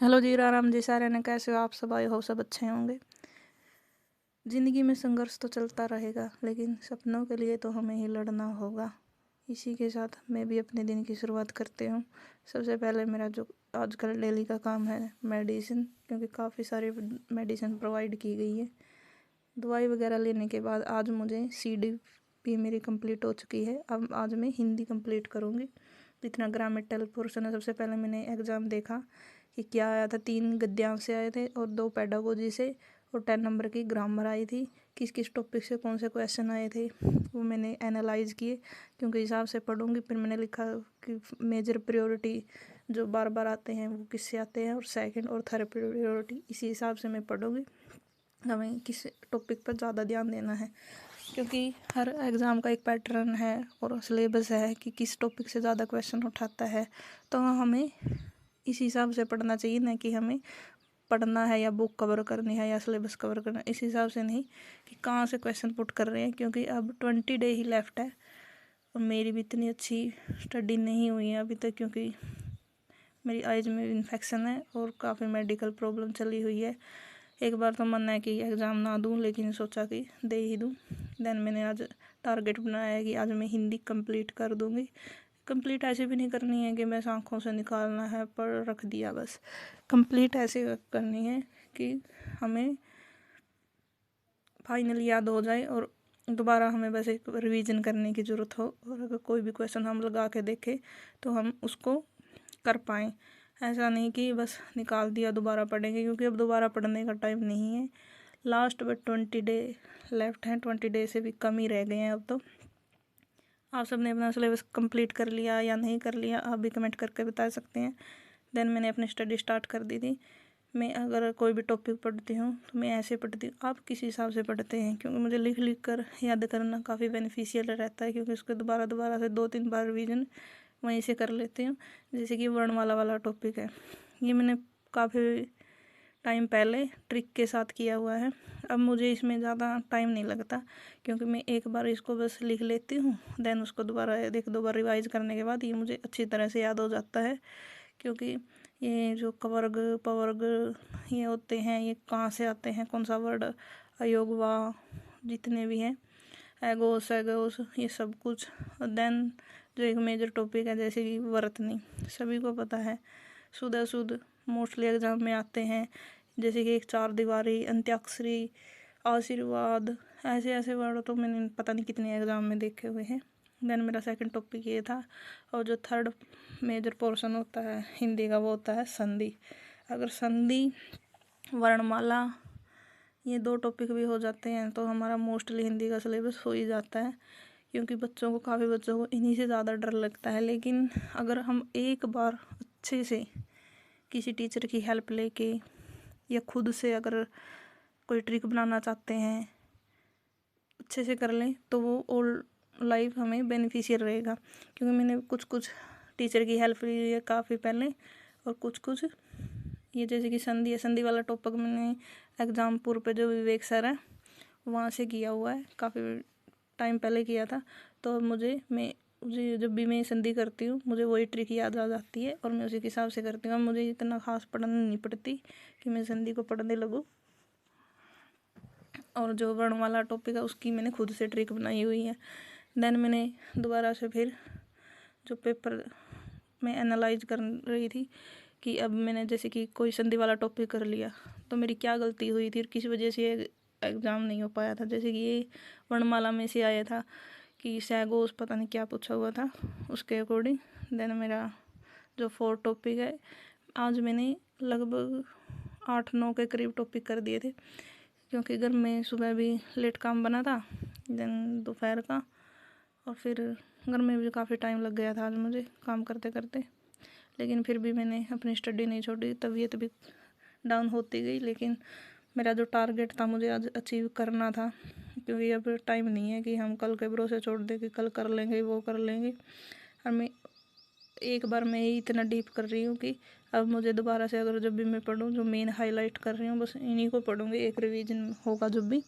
Hello जी, राम जी, सारे ने कैसे हो आप सब? आए हो सब अच्छे होंगे। ज़िंदगी में संघर्ष तो चलता रहेगा, लेकिन सपनों के लिए तो हमें ही लड़ना होगा। इसी के साथ मैं भी अपने दिन की शुरुआत करती हूँ। सबसे पहले मेरा जो आजकल डेली का काम है मेडिसिन, क्योंकि काफ़ी सारी मेडिसिन प्रोवाइड की गई है। दवाई वगैरह लेने के बाद आज मुझे CDP मेरी कंप्लीट हो चुकी है। अब आज मैं हिंदी कंप्लीट करूँगी। जितना ग्रामेटिकल पोर्शन है, सबसे पहले मैंने एग्ज़ाम देखा कि क्या आया था। 3 गद्यांश से आए थे और 2 पेडागोजी से, और 10 नंबर की ग्रामर आई थी। किस किस टॉपिक से कौन से क्वेश्चन आए थे वो मैंने एनालाइज किए, क्योंकि हिसाब से पढ़ूंगी। फिर मैंने लिखा कि मेजर प्रायोरिटी जो बार बार आते हैं वो किससे आते हैं, और सेकंड और थर्ड प्रायोरिटी इसी हिसाब से मैं पढ़ूंगी। हमें किस टॉपिक पर ज़्यादा ध्यान देना है, क्योंकि हर एग्ज़ाम का एक पैटर्न है और सिलेबस है कि किस टॉपिक से ज़्यादा क्वेश्चन उठाता है। तो हमें इस हिसाब से पढ़ना चाहिए, ना कि हमें पढ़ना है या बुक कवर करनी है या सिलेबस कवर करना है, इस हिसाब से नहीं कि कहाँ से क्वेश्चन पुट कर रहे हैं। क्योंकि अब 20 डे ही लेफ्ट है और मेरी भी इतनी अच्छी स्टडी नहीं हुई है अभी तक, क्योंकि मेरी आइज में इन्फेक्शन है और काफ़ी मेडिकल प्रॉब्लम चली हुई है। एक बार तो मन है कि एग्ज़ाम ना दूं, लेकिन सोचा कि दे ही दूं। देन मैंने आज टारगेट बनाया है कि आज मैं हिंदी कंप्लीट कर दूंगी। कंप्लीट ऐसे भी नहीं करनी है कि बस आँखों से निकालना है पर रख दिया, बस कंप्लीट ऐसे करनी है कि हमें फाइनल याद हो जाए और दोबारा हमें बस एक रिवीजन करने की ज़रूरत हो, और अगर कोई भी क्वेश्चन हम लगा के देखें तो हम उसको कर पाएँ। ऐसा नहीं कि बस निकाल दिया दोबारा पढ़ेंगे, क्योंकि अब दोबारा पढ़ने का टाइम नहीं है। लास्ट बट 20 डे लेफ्ट हैं, 20 डे से भी कम ही रह गए हैं अब तो। आप सबने अपना सिलेबस कंप्लीट कर लिया या नहीं कर लिया, आप भी कमेंट करके बता सकते हैं। देन मैंने अपनी स्टडी स्टार्ट कर दी थी। मैं अगर कोई भी टॉपिक पढ़ती हूँ तो मैं ऐसे पढ़ती हूँ। आप किस हिसाब से पढ़ते हैं? क्योंकि मुझे लिख लिख कर याद करना काफ़ी बेनिफिशियल रहता है, क्योंकि उसको दोबारा दोबारा से 2-3 बार रिवीजन वहीं से कर लेती हूँ। जैसे कि वर्णमाला वाला टॉपिक है, ये मैंने काफ़ी टाइम पहले ट्रिक के साथ किया हुआ है। अब मुझे इसमें ज़्यादा टाइम नहीं लगता, क्योंकि मैं एक बार इसको बस लिख लेती हूँ। देन उसको दोबारा 1-2 बार रिवाइज करने के बाद ये मुझे अच्छी तरह से याद हो जाता है। क्योंकि ये जो कवर्ग पवर्ग ये होते हैं, ये कहाँ से आते हैं, कौन सा वर्ड, अयोगवा, जितने भी हैं, एगोस एगोस, ये सब कुछ। देन जो एक मेजर टॉपिक है जैसे कि वर्तनी, सभी को पता है। शुद्ध अशुद्ध मोस्टली एग्जाम में आते हैं, जैसे कि एक 4 दीवारी, अंत्याक्षरी, आशीर्वाद, ऐसे ऐसे वर्ड तो मैंने पता नहीं कितने एग्ज़ाम में देखे हुए हैं। देन मेरा सेकंड टॉपिक ये था। और जो थर्ड मेजर पोर्शन होता है हिंदी का वो होता है संधि। अगर संधि, वर्णमाला, ये 2 टॉपिक भी हो जाते हैं तो हमारा मोस्टली हिंदी का सिलेबस हो ही जाता है। क्योंकि काफ़ी बच्चों को इन्हीं से ज़्यादा डर लगता है। लेकिन अगर हम एक बार अच्छे से किसी टीचर की हेल्प लेके या खुद से अगर कोई ट्रिक बनाना चाहते हैं, अच्छे से कर लें, तो वो ऑल लाइफ हमें बेनिफिशियल रहेगा। क्योंकि मैंने कुछ कुछ टीचर की हेल्प ली है काफ़ी पहले, और कुछ कुछ ये जैसे कि संधि वाला टॉपिक मैंने एग्जामपुर पे जो विवेक सर है वहाँ से किया हुआ है, काफ़ी टाइम पहले किया था। तो मुझे जब भी मैं संधि करती हूँ मुझे वही ट्रिक याद आ जाती है और मैं उसी के हिसाब से करती हूँ। मुझे इतना खास पढ़ना नहीं पड़ती कि मैं संधि को पढ़ने लगूँ। और जो वर्ण वाला टॉपिक है उसकी मैंने खुद से ट्रिक बनाई हुई है। देन मैंने दोबारा से फिर जो पेपर में एनालाइज कर रही थी कि अब मैंने जैसे कि कोई संधि वाला टॉपिक कर लिया तो मेरी क्या गलती हुई थी और किस वजह से एग्ज़ाम नहीं हो पाया था। जैसे कि ये वर्णमाला में से आया था कि सैगोस पता नहीं क्या पूछा हुआ था, उसके अकॉर्डिंग। देन मेरा जो 4 टॉपिक है, आज मैंने लगभग 8-9 के करीब टॉपिक कर दिए थे, क्योंकि घर में सुबह भी लेट काम बना था, देन दोपहर का, और फिर घर में भी काफ़ी टाइम लग गया था आज मुझे काम करते करते। लेकिन फिर भी मैंने अपनी स्टडी नहीं छोड़ी। तबीयत भी डाउन होती गई, लेकिन मेरा जो टारगेट था मुझे आज अचीव करना था। क्योंकि अब टाइम नहीं है कि हम कल के भरोसे छोड़ दें कि कल कर लेंगे वो कर लेंगे। और मैं एक बार मैं ही इतना डीप कर रही हूँ कि अब मुझे दोबारा से अगर जब भी मैं पढ़ूँ जो मेन हाईलाइट कर रही हूँ बस इन्हीं को पढ़ूँगी। एक रिवीजन होगा जब भी,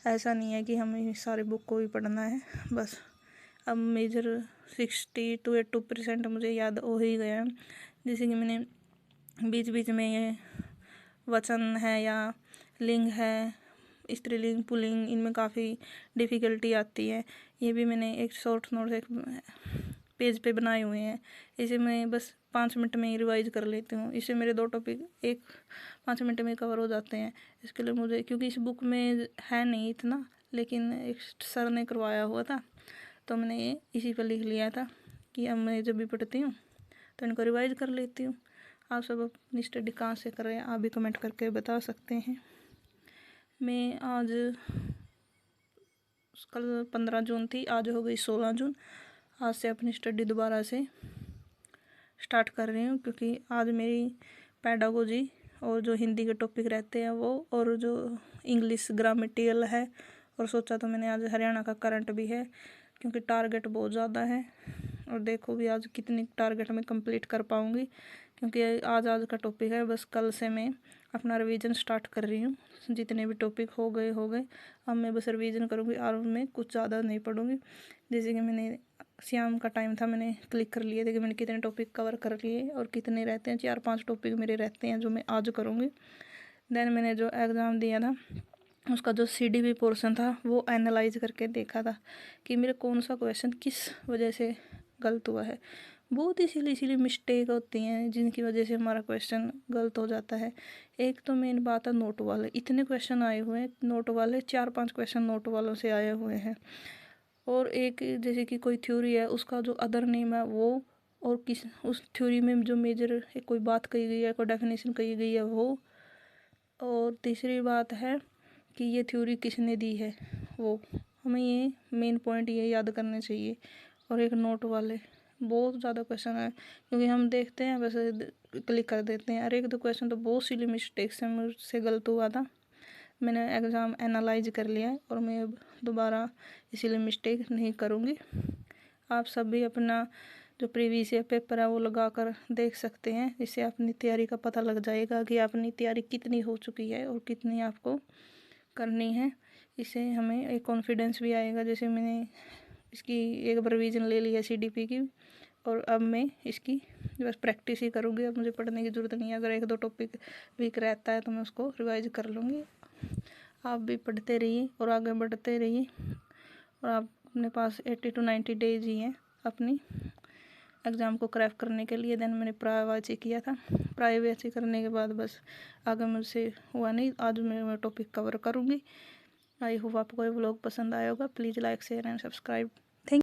ऐसा नहीं है कि हमें सारे बुक को ही पढ़ना है बस। अब मेजर 60 to 80% मुझे याद हो ही गया है। जैसे कि मैंने बीच बीच में ये वचन है या लिंग है, स्त्रीलिंग पुल्लिंग, इनमें काफ़ी डिफ़िकल्टी आती है। ये भी मैंने एक शॉर्ट नोट एक पेज पे बनाए हुए हैं, इसे मैं बस 5 मिनट में ही रिवाइज कर लेती हूँ। इससे मेरे 2 टॉपिक 5 मिनट में कवर हो जाते हैं। इसके लिए मुझे, क्योंकि इस बुक में है नहीं इतना, लेकिन एक सर ने करवाया हुआ था तो मैंने ये इसी पर लिख लिया था कि अब मैं जब भी पढ़ती हूँ तो इनको रिवाइज कर लेती हूँ। आप सब अपनी स्टडी कहाँ से कर रहे हैं आप भी कमेंट करके बता सकते हैं। मैं आज, कल 15 जून थी, आज हो गई 16 जून। आज से अपनी स्टडी दोबारा से स्टार्ट कर रही हूँ, क्योंकि आज मेरी पेडागोजी और जो हिंदी के टॉपिक रहते हैं वो, और जो इंग्लिश ग्रामेटिकल है, और सोचा तो मैंने आज हरियाणा का करंट भी है, क्योंकि टारगेट बहुत ज़्यादा है। और देखो भी आज कितनी टारगेट मैं कंप्लीट कर पाऊँगी, क्योंकि आज का टॉपिक है। बस कल से मैं अपना रिवीजन स्टार्ट कर रही हूँ। जितने भी टॉपिक हो गए अब मैं बस रिवीजन करूँगी और मैं कुछ ज़्यादा नहीं पढ़ूँगी। जैसे कि मैंने शाम का टाइम था, मैंने क्लिक कर लिए थे कि मैंने कितने टॉपिक कवर कर लिए और कितने रहते हैं। 4-5 टॉपिक मेरे रहते हैं जो मैं आज करूँगी। देन मैंने जो एग्ज़ाम दिया था उसका जो CDP पोर्शन था वो एनालाइज करके देखा था कि मेरे कौन सा क्वेश्चन किस वजह से गलत हुआ है। बहुत इसीलिए मिस्टेक होती हैं जिनकी वजह से हमारा क्वेश्चन गलत हो जाता है। एक तो मेन बात है नोट वाले, इतने क्वेश्चन आए हुए हैं नोट वाले, 4-5 क्वेश्चन नोट वालों से आए हुए हैं। और एक जैसे कि कोई थ्योरी है, उसका जो अदर नेम है वो, और किस उस थ्योरी में जो मेजर कोई बात कही गई है, कोई डेफिनेशन कही गई है वो। और तीसरी बात है कि ये थ्योरी किसने दी है वो। हमें ये मेन पॉइंट ये याद करने चाहिए। और एक नोट वाले बहुत ज़्यादा क्वेश्चन है, क्योंकि हम देखते हैं वैसे क्लिक कर देते हैं। अरे एक दो क्वेश्चन तो बहुत सिली मिस्टेक से मुझसे गलत हुआ था। मैंने एग्ज़ाम एनालाइज कर लिया है और मैं अब दोबारा इसीलिए मिस्टेक नहीं करूँगी। आप सब भी अपना जो प्रीवियस ईयर पेपर है वो लगा कर देख सकते हैं। इससे अपनी तैयारी का पता लग जाएगा कि अपनी तैयारी कितनी हो चुकी है और कितनी आपको करनी है। इससे हमें एक कॉन्फिडेंस भी आएगा। जैसे मैंने इसकी एक बार रिवीजन ले ली है CDP की, और अब मैं इसकी बस प्रैक्टिस ही करूँगी। अब मुझे पढ़ने की ज़रूरत नहीं है। अगर 1-2 टॉपिक वीक रहता है तो मैं उसको रिवाइज कर लूँगी। आप भी पढ़ते रहिए और आगे बढ़ते रहिए। और आप अपने पास 80 to 90 डेज ही हैं अपनी एग्ज़ाम को क्रैक करने के लिए। देन मैंने प्राइवेसी किया था। प्राइवेसी करने के बाद बस आगे मुझसे हुआ नहीं। आज मैं टॉपिक कवर करूँगी। आई होप आपको ये व्लॉग पसंद आया होगा। Please like share and subscribe.